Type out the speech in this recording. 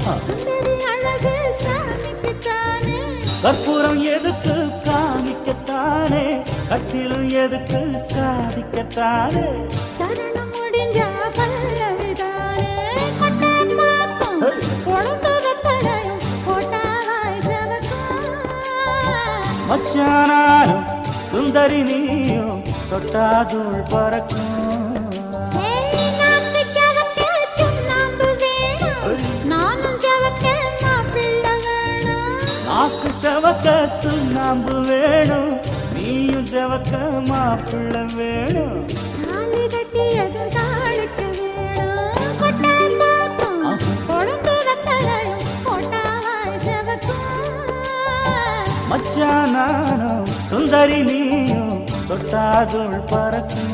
சுந்தரி அழகு சாமிக்குத்தானே கற்பூரம் எதுக்கு காமிக்கத்தானே கட்டிலும் எதுக்கு சாதிக்கத்தானே சரணம் முடிஞ்சா பல்லவிதானே கொட்டை பாக்கும் பொழுது வெத்தலையும் போட்டாவாய் செவக்கும் மச்சானாலும் சுந்தரி நீயும் தொட்டாதுள் பறக்கும் நாக்கு செவக்க சுண்ணாம்பு வேணும் நீயும் செவக்க மாப்பிள்ள வேணும் தாலி கட்டியதும் தாளுக்கு வேணும் கொட்டை பாக்கும் பொழுது வெத்தலையும் போட்டாவாய் செவக்கும் மச்சானாலும் சுந்தரி நீயும் தொட்டாதுள் பறக்கும்